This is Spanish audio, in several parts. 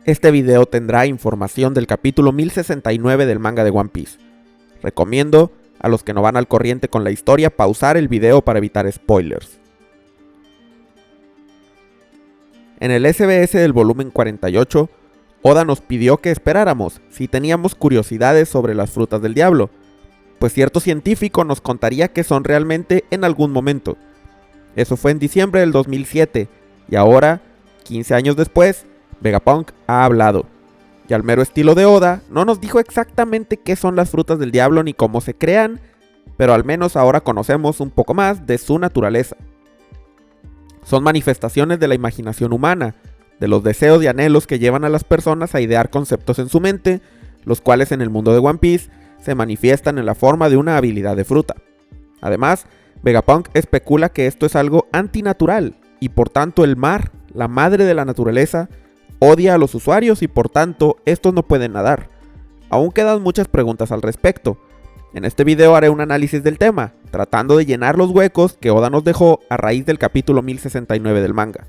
Este video tendrá información del capítulo 1069 del manga de One Piece. Recomiendo a los que no van al corriente con la historia pausar el video para evitar spoilers. En el SBS del volumen 48, Oda nos pidió que esperáramos si teníamos curiosidades sobre las frutas del diablo, pues cierto científico nos contaría qué son realmente en algún momento. Eso fue en diciembre del 2007, y ahora, 15 años después, Vegapunk ha hablado. Y al mero estilo de Oda, no nos dijo exactamente qué son las frutas del diablo ni cómo se crean, pero al menos ahora conocemos un poco más de su naturaleza. Son manifestaciones de la imaginación humana, de los deseos y anhelos que llevan a las personas a idear conceptos en su mente, los cuales en el mundo de One Piece se manifiestan en la forma de una habilidad de fruta. Además, Vegapunk especula que esto es algo antinatural, y por tanto el mar, la madre de la naturaleza, odia a los usuarios y por tanto estos no pueden nadar. Aún quedan muchas preguntas al respecto. En este video haré un análisis del tema, tratando de llenar los huecos que Oda nos dejó a raíz del capítulo 1069 del manga.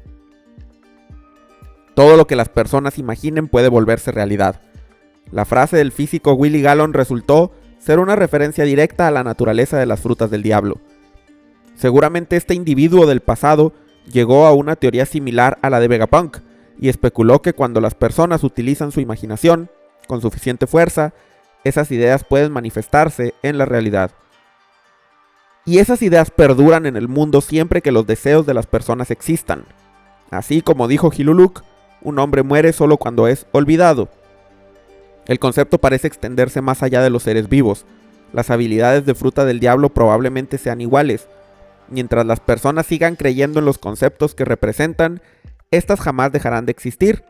Todo lo que las personas imaginen puede volverse realidad. La frase del físico Willy Gallon resultó ser una referencia directa a la naturaleza de las frutas del diablo. Seguramente este individuo del pasado llegó a una teoría similar a la de Vegapunk, y especuló que cuando las personas utilizan su imaginación con suficiente fuerza, esas ideas pueden manifestarse en la realidad. Y esas ideas perduran en el mundo siempre que los deseos de las personas existan. Así como dijo Hiluluk, un hombre muere solo cuando es olvidado. El concepto parece extenderse más allá de los seres vivos. Las habilidades de fruta del diablo probablemente sean iguales. Mientras las personas sigan creyendo en los conceptos que representan, estas jamás dejarán de existir.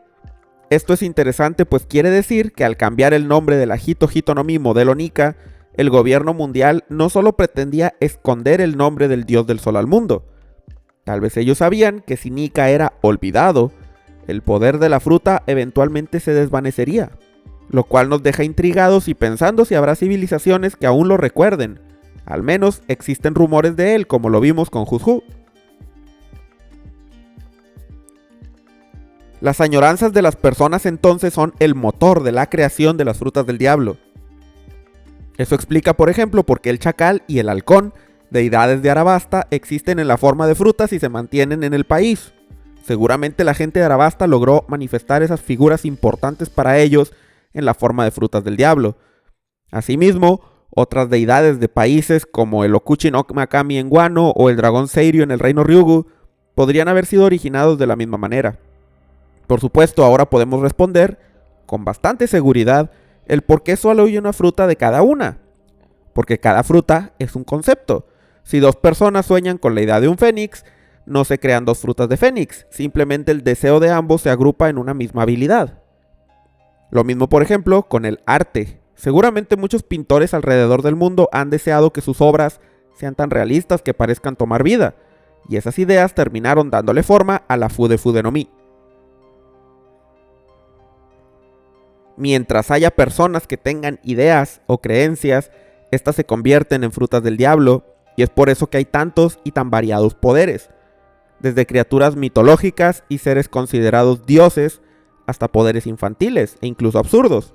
Esto es interesante, pues quiere decir que al cambiar el nombre de la Hito Hito no Mi modelo Nika, el gobierno mundial no solo pretendía esconder el nombre del dios del sol al mundo. Tal vez ellos sabían que si Nika era olvidado, el poder de la fruta eventualmente se desvanecería, lo cual nos deja intrigados y pensando si habrá civilizaciones que aún lo recuerden. Al menos existen rumores de él, como lo vimos con Hushu. Las añoranzas de las personas entonces son el motor de la creación de las frutas del diablo. Eso explica, por ejemplo, por qué el chacal y el halcón, deidades de Arabasta, existen en la forma de frutas y se mantienen en el país. Seguramente la gente de Arabasta logró manifestar esas figuras importantes para ellos en la forma de frutas del diablo. Asimismo, otras deidades de países como el Okuchi no Makami en Wano o el dragón Seiryū en el reino Ryugu podrían haber sido originados de la misma manera. Por supuesto, ahora podemos responder con bastante seguridad el por qué solo hay una fruta de cada una. Porque cada fruta es un concepto. Si dos personas sueñan con la idea de un fénix, no se crean dos frutas de fénix, simplemente el deseo de ambos se agrupa en una misma habilidad. Lo mismo, por ejemplo, con el arte. Seguramente muchos pintores alrededor del mundo han deseado que sus obras sean tan realistas que parezcan tomar vida, y esas ideas terminaron dándole forma a la Fude Fude no Mi. Mientras haya personas que tengan ideas o creencias, estas se convierten en frutas del diablo, y es por eso que hay tantos y tan variados poderes, desde criaturas mitológicas y seres considerados dioses, hasta poderes infantiles e incluso absurdos.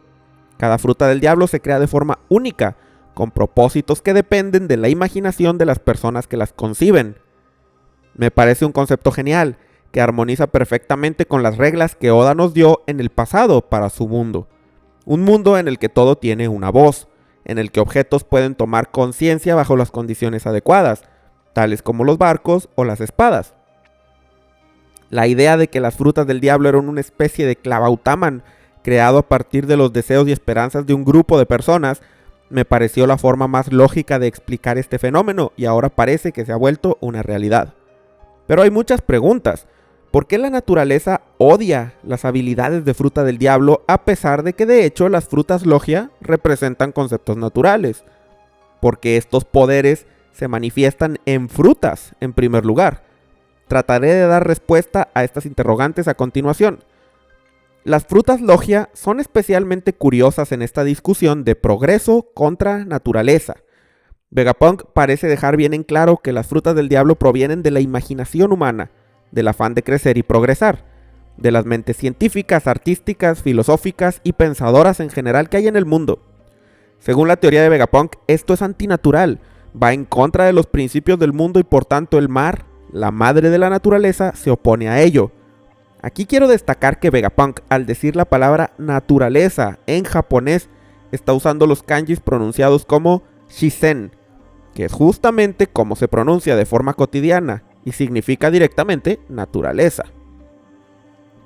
Cada fruta del diablo se crea de forma única, con propósitos que dependen de la imaginación de las personas que las conciben. Me parece un concepto genial, que armoniza perfectamente con las reglas que Oda nos dio en el pasado para su mundo. Un mundo en el que todo tiene una voz, en el que objetos pueden tomar conciencia bajo las condiciones adecuadas, tales como los barcos o las espadas. La idea de que las frutas del diablo eran una especie de clavautaman creado a partir de los deseos y esperanzas de un grupo de personas me pareció la forma más lógica de explicar este fenómeno y ahora parece que se ha vuelto una realidad. Pero hay muchas preguntas. ¿Por qué la naturaleza odia las habilidades de fruta del diablo a pesar de que de hecho las frutas logia representan conceptos naturales? Porque estos poderes se manifiestan en frutas en primer lugar. Trataré de dar respuesta a estas interrogantes a continuación. Las frutas logia son especialmente curiosas en esta discusión de progreso contra naturaleza. Vegapunk parece dejar bien en claro que las frutas del diablo provienen de la imaginación humana, del afán de crecer y progresar. de las mentes científicas, artísticas, filosóficas y pensadoras en general que hay en el mundo. Según la teoría de Vegapunk, esto es antinatural, va en contra de los principios del mundo y por tanto el mar, la madre de la naturaleza, se opone a ello. Aquí quiero destacar que Vegapunk, al decir la palabra naturaleza en japonés, está usando los kanjis pronunciados como Shisen, que es justamente como se pronuncia de forma cotidiana y significa directamente naturaleza.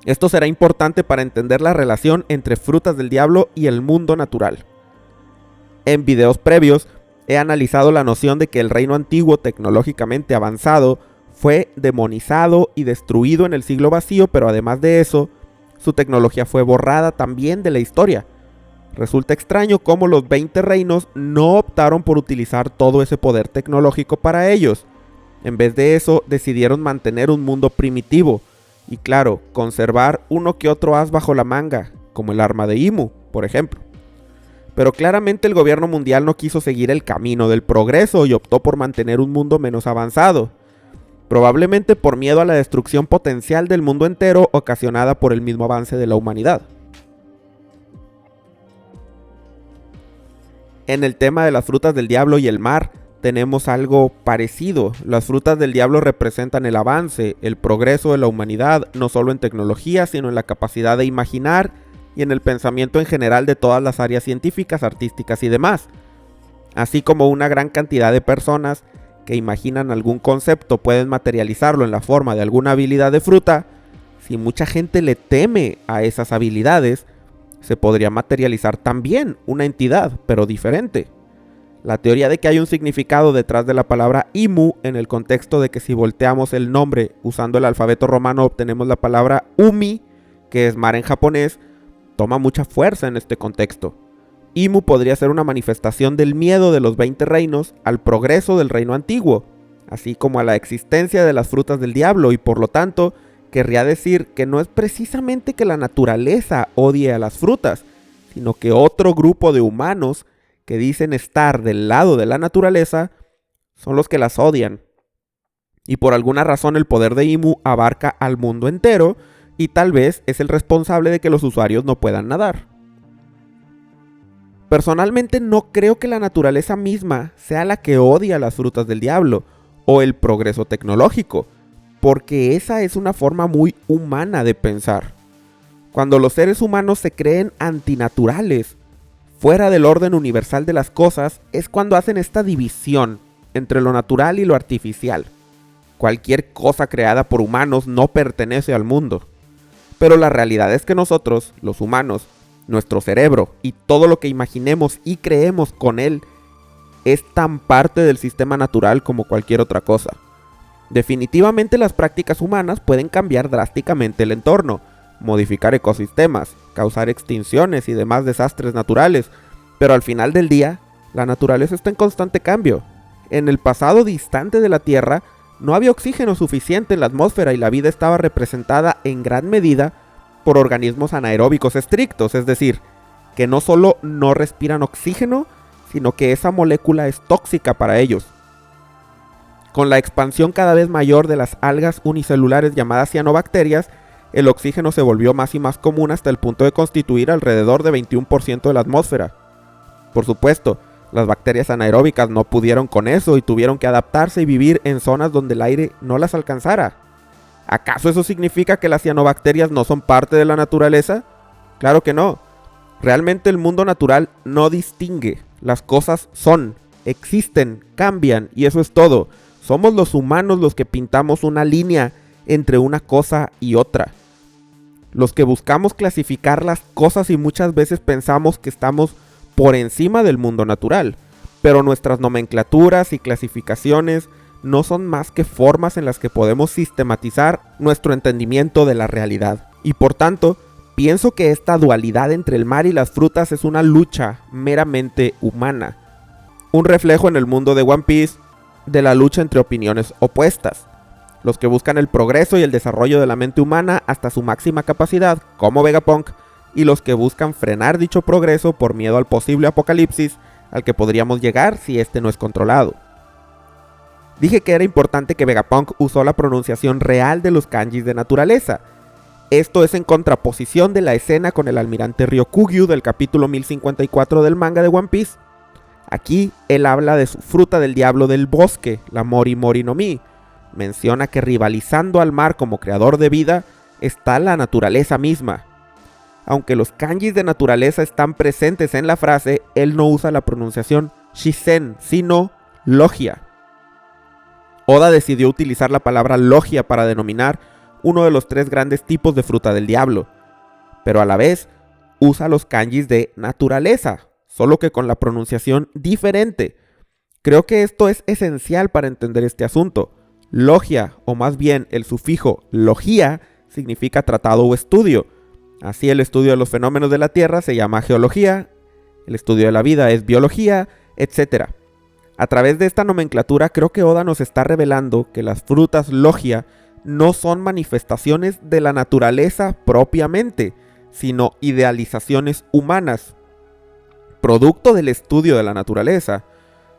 Esto será importante para entender la relación entre Frutas del Diablo y el mundo natural. En videos previos he analizado la noción de que el reino antiguo tecnológicamente avanzado fue demonizado y destruido en el siglo vacío, pero además de eso, su tecnología fue borrada también de la historia. Resulta extraño cómo los 20 reinos no optaron por utilizar todo ese poder tecnológico para ellos. En vez de eso, decidieron mantener un mundo primitivo y, claro, conservar uno que otro as bajo la manga, como el arma de Imu, por ejemplo. Pero claramente el gobierno mundial no quiso seguir el camino del progreso y optó por mantener un mundo menos avanzado, probablemente por miedo a la destrucción potencial del mundo entero ocasionada por el mismo avance de la humanidad. En el tema de las frutas del diablo y el mar, tenemos algo parecido. Las frutas del diablo representan el avance, el progreso de la humanidad, no solo en tecnología, sino en la capacidad de imaginar y en el pensamiento en general de todas las áreas científicas, artísticas y demás. Así como una gran cantidad de personas que imaginan algún concepto pueden materializarlo en la forma de alguna habilidad de fruta, si mucha gente le teme a esas habilidades, se podría materializar también una entidad, pero diferente. La teoría de que hay un significado detrás de la palabra Imu en el contexto de que si volteamos el nombre usando el alfabeto romano obtenemos la palabra Umi, que es mar en japonés, toma mucha fuerza en este contexto. Imu podría ser una manifestación del miedo de los 20 reinos al progreso del reino antiguo, así como a la existencia de las frutas del diablo, y por lo tanto querría decir que no es precisamente que la naturaleza odie a las frutas, sino que otro grupo de humanos que dicen estar del lado de la naturaleza son los que las odian. Y por alguna razón el poder de Imu abarca al mundo entero y tal vez es el responsable de que los usuarios no puedan nadar. Personalmente no creo que la naturaleza misma sea la que odia las frutas del diablo o el progreso tecnológico, porque esa es una forma muy humana de pensar. Cuando los seres humanos se creen antinaturales, fuera del orden universal de las cosas, es cuando hacen esta división entre lo natural y lo artificial. Cualquier cosa creada por humanos no pertenece al mundo. Pero la realidad es que nosotros, los humanos, nuestro cerebro y todo lo que imaginemos y creemos con él es tan parte del sistema natural como cualquier otra cosa. Definitivamente las prácticas humanas pueden cambiar drásticamente el entorno, modificar ecosistemas, causar extinciones y demás desastres naturales, pero al final del día, la naturaleza está en constante cambio. En el pasado distante de la Tierra, no había oxígeno suficiente en la atmósfera y la vida estaba representada en gran medida por organismos anaeróbicos estrictos, es decir, que no solo no respiran oxígeno, sino que esa molécula es tóxica para ellos. Con la expansión cada vez mayor de las algas unicelulares llamadas cianobacterias, el oxígeno se volvió más y más común hasta el punto de constituir alrededor de 21% de la atmósfera. Por supuesto, las bacterias anaeróbicas no pudieron con eso y tuvieron que adaptarse y vivir en zonas donde el aire no las alcanzara. ¿Acaso eso significa que las cianobacterias no son parte de la naturaleza? Claro que no. Realmente el mundo natural no distingue. Las cosas son, existen, cambian y eso es todo. Somos los humanos los que pintamos una línea entre una cosa y otra. Los que buscamos clasificar las cosas y muchas veces pensamos que estamos por encima del mundo natural, pero nuestras nomenclaturas y clasificaciones no son más que formas en las que podemos sistematizar nuestro entendimiento de la realidad. Y por tanto, pienso que esta dualidad entre el mar y las frutas es una lucha meramente humana, un reflejo en el mundo de One Piece de la lucha entre opiniones opuestas. Los que buscan el progreso y el desarrollo de la mente humana hasta su máxima capacidad, como Vegapunk, y los que buscan frenar dicho progreso por miedo al posible apocalipsis al que podríamos llegar si este no es controlado. Dije que era importante que Vegapunk usó la pronunciación real de los kanjis de naturaleza. Esto es en contraposición de la escena con el almirante Ryokugyu del capítulo 1054 del manga de One Piece. Aquí él habla de su fruta del diablo del bosque, la Mori Mori no Mi. Menciona que rivalizando al mar como creador de vida está la naturaleza misma. Aunque los kanjis de naturaleza están presentes en la frase, él no usa la pronunciación Shisen, sino Logia. Oda decidió utilizar la palabra Logia para denominar uno de los 3 grandes tipos de fruta del diablo, pero a la vez usa los kanjis de naturaleza, solo que con la pronunciación diferente. Creo que esto es esencial para entender este asunto. Logia, o más bien el sufijo logía, significa tratado o estudio. Así el estudio de los fenómenos de la Tierra se llama geología, el estudio de la vida es biología, etc. A través de esta nomenclatura creo que Oda nos está revelando que las frutas logia no son manifestaciones de la naturaleza propiamente, sino idealizaciones humanas, producto del estudio de la naturaleza.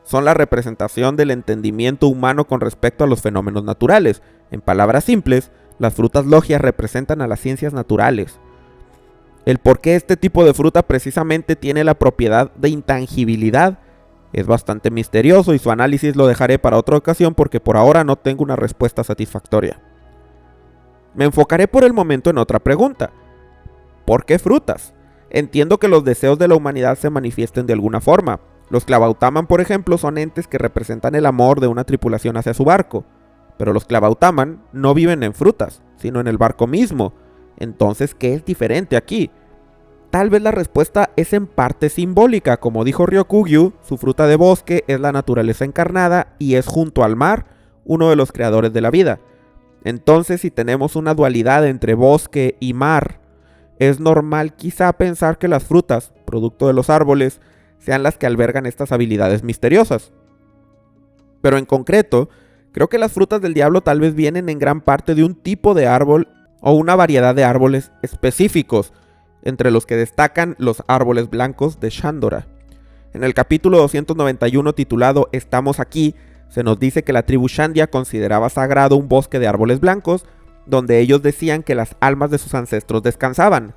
Son la representación del entendimiento humano con respecto a los fenómenos naturales. En palabras simples, las frutas logias representan a las ciencias naturales. El por qué este tipo de fruta precisamente tiene la propiedad de intangibilidad es bastante misterioso y su análisis lo dejaré para otra ocasión porque por ahora no tengo una respuesta satisfactoria. Me enfocaré por el momento en otra pregunta. ¿Por qué frutas? Entiendo que los deseos de la humanidad se manifiesten de alguna forma. Los Clavautaman, por ejemplo, son entes que representan el amor de una tripulación hacia su barco. Pero los Clavautaman no viven en frutas, sino en el barco mismo. Entonces, ¿qué es diferente aquí? Tal vez la respuesta es en parte simbólica. Como dijo Ryokugyu, su fruta de bosque es la naturaleza encarnada y es junto al mar uno de los creadores de la vida. Entonces, si tenemos una dualidad entre bosque y mar, es normal quizá pensar que las frutas, producto de los árboles, sean las que albergan estas habilidades misteriosas. Pero en concreto, creo que las frutas del diablo tal vez vienen en gran parte de un tipo de árbol o una variedad de árboles específicos, entre los que destacan los árboles blancos de Shandora. En el capítulo 291 titulado Estamos aquí, se nos dice que la tribu Shandia consideraba sagrado un bosque de árboles blancos, donde ellos decían que las almas de sus ancestros descansaban.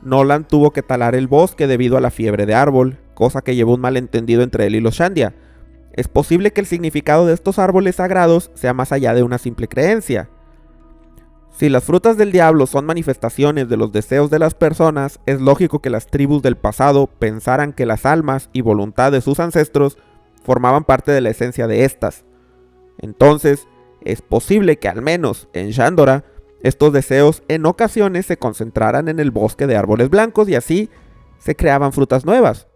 Nolan tuvo que talar el bosque debido a la fiebre de árbol, cosa que llevó un malentendido entre él y los Shandia. Es posible que el significado de estos árboles sagrados sea más allá de una simple creencia. Si las frutas del diablo son manifestaciones de los deseos de las personas, es lógico que las tribus del pasado pensaran que las almas y voluntad de sus ancestros formaban parte de la esencia de estas. Entonces, es posible que al menos en Shandora, estos deseos en ocasiones se concentraran en el bosque de árboles blancos y así se creaban frutas nuevas.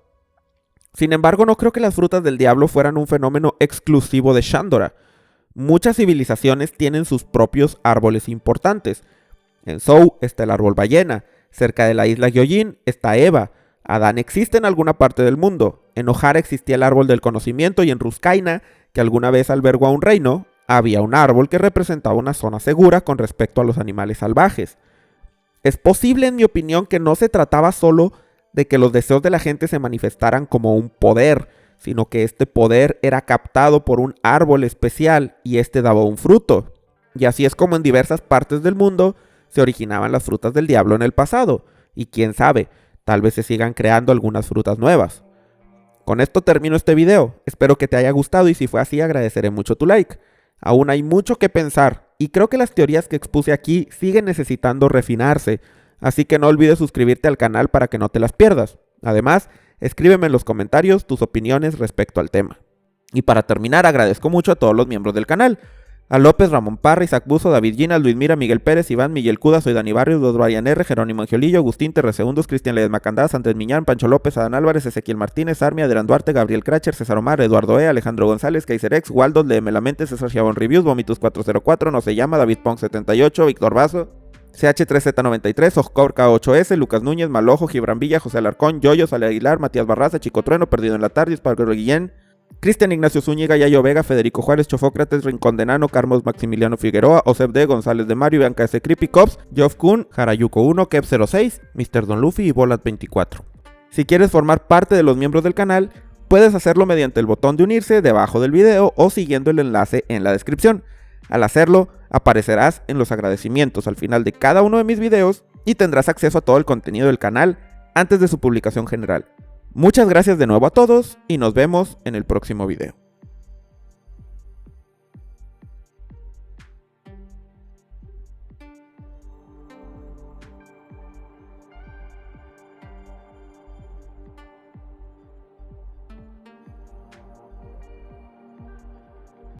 Sin embargo, no creo que las frutas del diablo fueran un fenómeno exclusivo de Shandora. Muchas civilizaciones tienen sus propios árboles importantes. En Zou está el árbol ballena, cerca de la isla Gyojin está Eva, Adán existe en alguna parte del mundo, en Ohara existía el árbol del conocimiento y en Ruskaina, que alguna vez albergó a un reino, había un árbol que representaba una zona segura con respecto a los animales salvajes. Es posible, en mi opinión, que no se trataba solo de que los deseos de la gente se manifestaran como un poder, sino que este poder era captado por un árbol especial y este daba un fruto. Y así es como en diversas partes del mundo se originaban las frutas del diablo en el pasado, y quién sabe, tal vez se sigan creando algunas frutas nuevas. Con esto termino este video, espero que te haya gustado y si fue así agradeceré mucho tu like. Aún hay mucho que pensar y creo que las teorías que expuse aquí siguen necesitando refinarse, así que no olvides suscribirte al canal para que no te las pierdas. Además, escríbeme en los comentarios tus opiniones respecto al tema. Y para terminar, agradezco mucho a todos los miembros del canal. A López, Ramón Parra, Isaac Buzo, David Gina, Luis Mira, Miguel Pérez, Iván, Miguel Cuda, Soy Dani Barrios, Dos Brian R, Jerónimo Angiolillo, Agustín Terresegundos, Cristian Ledesma Candás, Andrés Miñán, Pancho López, Adán Álvarez, Ezequiel Martínez, Armia, Adrián Duarte, Gabriel Cracher, César Omar, Eduardo E, Alejandro González, Kaiserex, Waldo, Léeme la Mente, César Chabón Reviews, Vomitus 404, No Se Llama, David Pong 78, Víctor Vaso, CH3Z93, Oscorca 8S, Lucas Núñez, Malojo, Gibran Villa, José Alarcón, Yoyo, Sale Aguilar, Matías Barraza, Chico Trueno, Perdido en la Tarde, Espargaro Guillén, Cristian Ignacio Zúñiga, Yayo Vega, Federico Juárez, Chofócrates, Rincón de Nano, Carlos Maximiliano Figueroa, Osef D, González de Mario, Bianca S. Creepy Cops, Geoff Kun, Harayuko 1, Kev 06, Mr. Don Luffy y Bolat 24. Si quieres formar parte de los miembros del canal, puedes hacerlo mediante el botón de unirse debajo del video o siguiendo el enlace en la descripción. Al hacerlo, aparecerás en los agradecimientos al final de cada uno de mis videos y tendrás acceso a todo el contenido del canal antes de su publicación general. Muchas gracias de nuevo a todos y nos vemos en el próximo video.